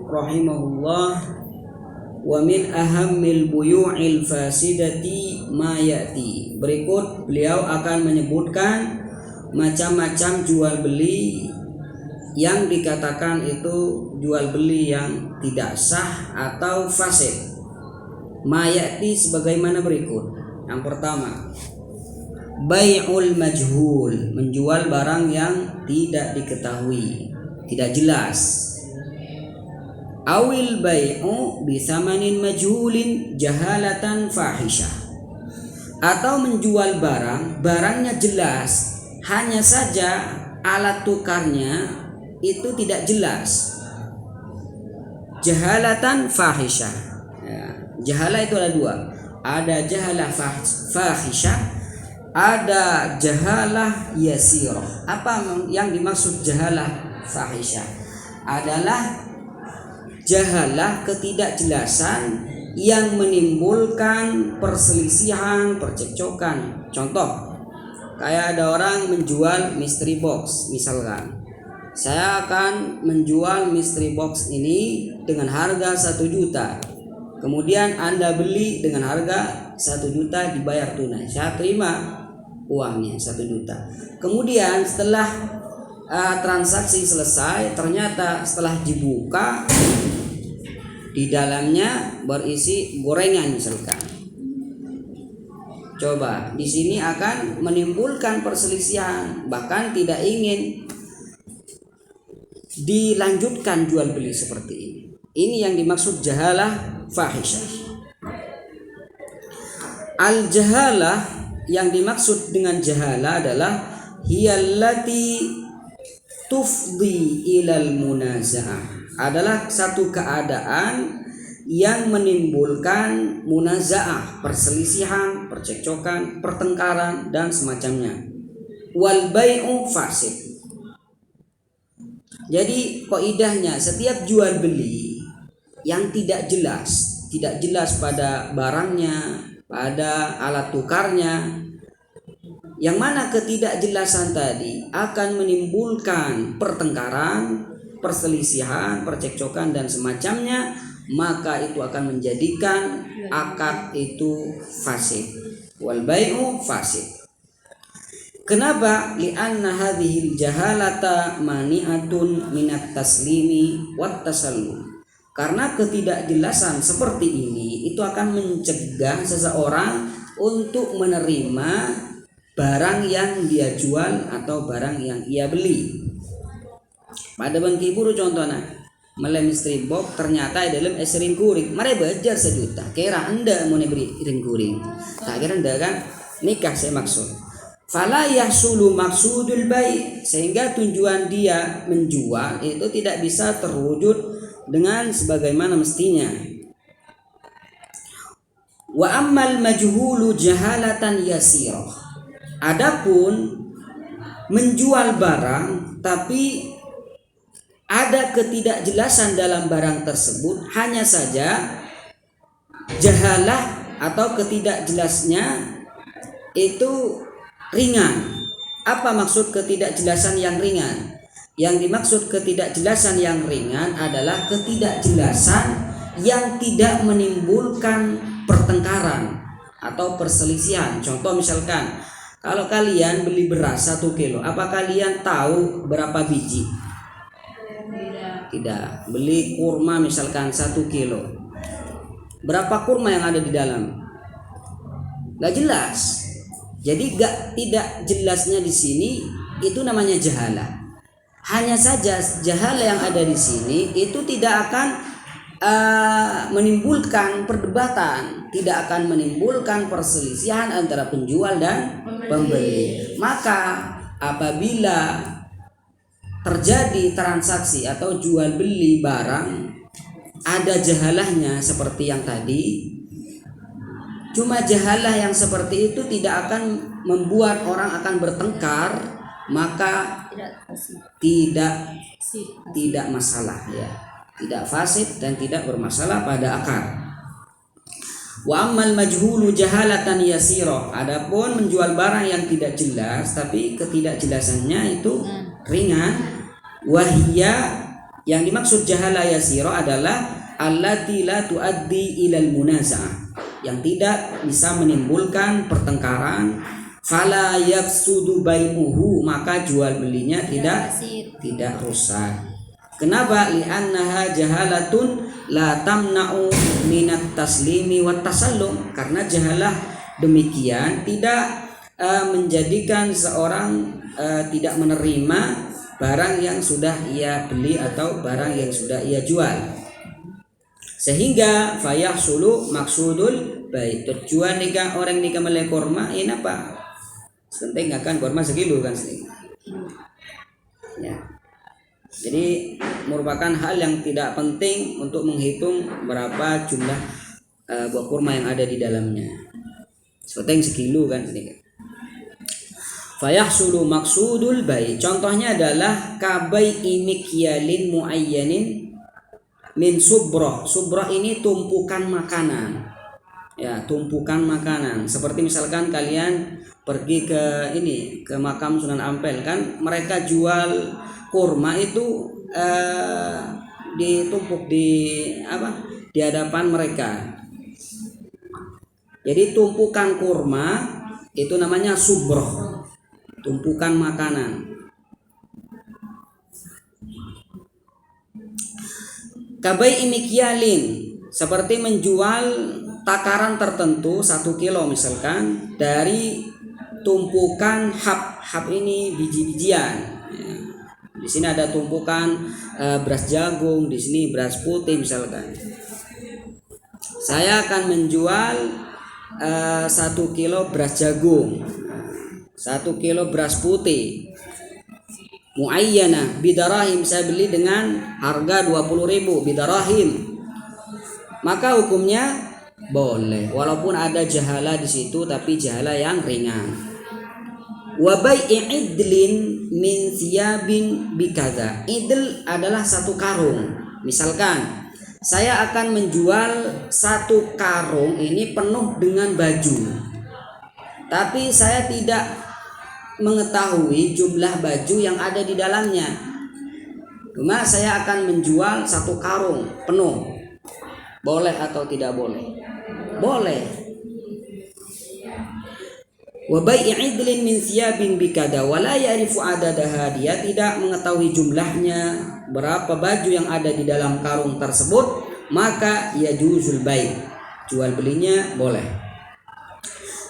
rahimahullah, wa min ahammil buyu'il fasidati ma ya'ti. Berikut beliau akan menyebutkan macam-macam jual beli yang dikatakan itu jual beli yang tidak sah atau fasid. Ma ya'ti sebagaimana berikut. Yang pertama, bai'ul majhul, menjual barang yang tidak diketahui, tidak jelas. Awil bai'u bisamanin majhulin jahalatan fahisyah, atau menjual barangnya jelas, hanya saja alat tukarnya itu tidak jelas. Jahalatan fahisyah ya, jahalah itu ada dua, ada jahalah fahisyah, ada jahalah yasirah. Apa yang dimaksud jahalah fahisyah? Adalah jahalah ketidakjelasan yang menimbulkan perselisihan, percekcokan. Contoh, kayak ada orang menjual mystery box misalkan. Saya akan menjual mystery box ini dengan harga 1 juta. Kemudian Anda beli dengan harga 1 juta, dibayar tunai. Saya terima uangnya 1 juta. Kemudian setelah transaksi selesai, ternyata setelah dibuka di dalamnya berisi gorengan misalkan. Coba di sini akan menimbulkan perselisihan, bahkan tidak ingin dilanjutkan jual beli seperti ini. Ini yang dimaksud jahalah fahisyah. Al-jahalah, yang dimaksud dengan jahalah adalah hiyallati tufdi ilal munaza'ah, adalah satu keadaan yang menimbulkan munaza'ah, perselisihan, percekcokan, pertengkaran dan semacamnya. Wal bai'u fasid. Jadi kaidahnya, setiap jual beli yang tidak jelas pada barangnya, pada alat tukarnya, yang mana ketidakjelasan tadi akan menimbulkan pertengkaran, perselisihan, percekcokan dan semacamnya, maka itu akan menjadikan akad itu fasid. Wal bai'u fasid. Kenapa? Li'anna hadhil jahalata mani'atun minat taslimi wat tasallum. Karena ketidakjelasan seperti ini itu akan mencegah seseorang untuk menerima barang yang dia jual atau barang yang ia beli. Pada bangki buru contohnya, melem istri box ternyata dalam ring kuring, mare bajar 1 juta. Kira Anda mau beri ring kuring, tak kira Anda kan nikah saya maksud. Fala yahsulu maksudul bai', sehingga tujuan dia menjual itu tidak bisa terwujud dengan sebagaimana mestinya. Wa ammal majhulu jahalatan yasirah. Adapun menjual barang tapi ada ketidakjelasan dalam barang tersebut, hanya saja jahalah atau ketidakjelasnya itu ringan. Apa maksud ketidakjelasan yang ringan? Yang dimaksud ketidakjelasan yang ringan adalah ketidakjelasan yang tidak menimbulkan pertengkaran atau perselisihan. Contoh misalkan, kalau kalian beli beras 1 kilo, apa kalian tahu berapa biji? Tidak. Beli kurma misalkan 1 kilo, berapa kurma yang ada di dalam? Gak jelas. Jadi tidak jelasnya di sini itu namanya jahalah. Hanya saja jahalah yang ada di sini itu tidak akan menimbulkan perdebatan, tidak akan menimbulkan perselisihan antara penjual dan pembeli. Maka apabila terjadi transaksi atau jual beli barang ada jahalahnya seperti yang tadi, cuma jahalah yang seperti itu tidak akan membuat orang akan bertengkar, maka tidak masalah ya, tidak fasid dan tidak bermasalah pada akar. Wa ammal majhulu jahalatan yasirah. Adapun menjual barang yang tidak jelas tapi ketidakjelasannya itu ringan, wahia Yang dimaksud jahala yasira adalah allati la tuaddi ilal munaza'ah, yang tidak bisa menimbulkan pertengkaran. Fala yafsudu bai'uhu, maka jual belinya tidak rusak. Kenapa? Li'annaha jahalatun la tamna'u minat taslimi wat tasallum, karena jahalah demikian tidak menjadikan seorang tidak menerima barang yang sudah ia beli atau barang yang sudah ia jual. Sehingga fayahsulu maksudul baik. Tujuan nikah orang nikah melek kurma ini apa? Penting akan kurma sekilo kan ya. Jadi merupakan hal yang tidak penting untuk menghitung berapa jumlah buah kurma yang ada di dalamnya. Penting sekilo kan ini. Fayahsulu maksudul baik. Contohnya adalah kabai imikyalin muayyanin min subrah. Subrah ini tumpukan makanan. Ya, tumpukan makanan. Seperti misalkan kalian pergi ke makam Sunan Ampel kan, mereka jual kurma itu ditumpuk di hadapan mereka. Jadi tumpukan kurma itu namanya subrah, tumpukan makanan. Kabai imikyalin, seperti menjual takaran tertentu 1 kilo misalkan dari tumpukan hab ini biji-bijian. Ya. Di sini ada tumpukan beras jagung, di sini beras putih misalkan. Saya akan menjual 1 kilo beras jagung, 1 kilo beras putih. Muayyana bidarahim, saya beli dengan harga 20.000 bidarahim. Maka hukumnya boleh, walaupun ada jahala di situ, tapi jahala yang ringan. Wa bai'i idlin min thiyabin bikadza. Idl adalah 1 karung. Misalkan saya akan menjual 1 karung ini penuh dengan baju, tapi saya tidak mengetahui jumlah baju yang ada di dalamnya. Cuma saya akan menjual 1 karung penuh. Boleh atau tidak boleh? Boleh. Wa bai'i idlin min thiyabin bikada wa la ya'rifu adadaha, dia tidak mengetahui jumlahnya berapa baju yang ada di dalam karung tersebut, maka yajuzul bai', jual belinya boleh.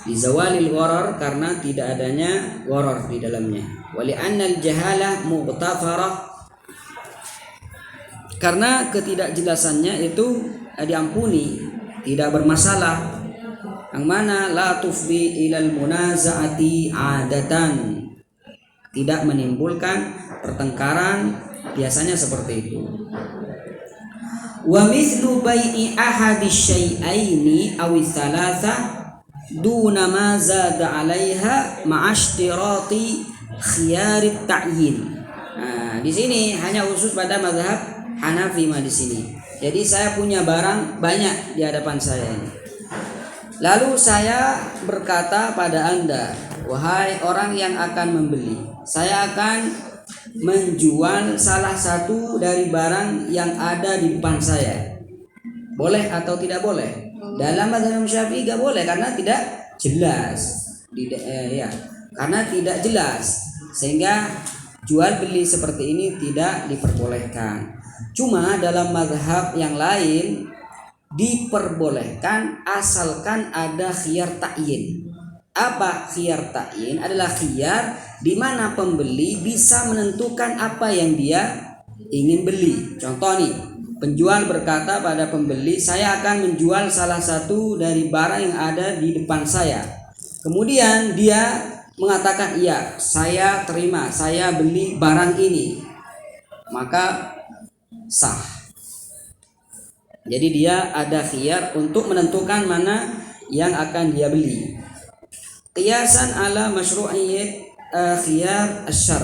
Di zawalil gharar, karena tidak adanya gharar di dalamnya. Wa li'annal jahalah mughtafarah, karena ketidakjelasannya itu diampuni, tidak bermasalah. Yang mana la tufdi ilal munaza'ati adatan, tidak menimbulkan pertengkaran, biasanya seperti itu. Wa mithlu bai'i ahadis syai'aini awi thalatha duna ma zada 'alaiha ma'ashtirati khiyarit ta'yin. Nah, di sini hanya khusus pada mazhab Hanafi di sini. Jadi saya punya barang banyak di hadapan saya ini. Lalu saya berkata pada Anda, wahai orang yang akan membeli, saya akan menjual salah satu dari barang yang ada di depan saya. Boleh atau tidak boleh? Dalam mazhab Syafi'i tidak boleh, karena tidak jelas. Karena tidak jelas, sehingga jual beli seperti ini tidak diperbolehkan. Cuma dalam mazhab yang lain diperbolehkan asalkan ada khiyar ta'yin. Apa khiyar ta'yin? Adalah khiyar di mana pembeli bisa menentukan apa yang dia ingin beli. Contoh nih, penjual berkata pada pembeli, saya akan menjual salah satu dari barang yang ada di depan saya. Kemudian dia mengatakan, iya, saya terima, saya beli barang ini. Maka sah. Jadi dia ada khiyar untuk menentukan mana yang akan dia beli. Qiyasan ala masyru'iyyat khiyar asy-syar'.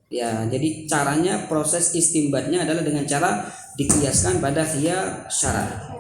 Ya, jadi caranya, proses istinbatnya adalah dengan cara dikiaskan pada khiyar syarat.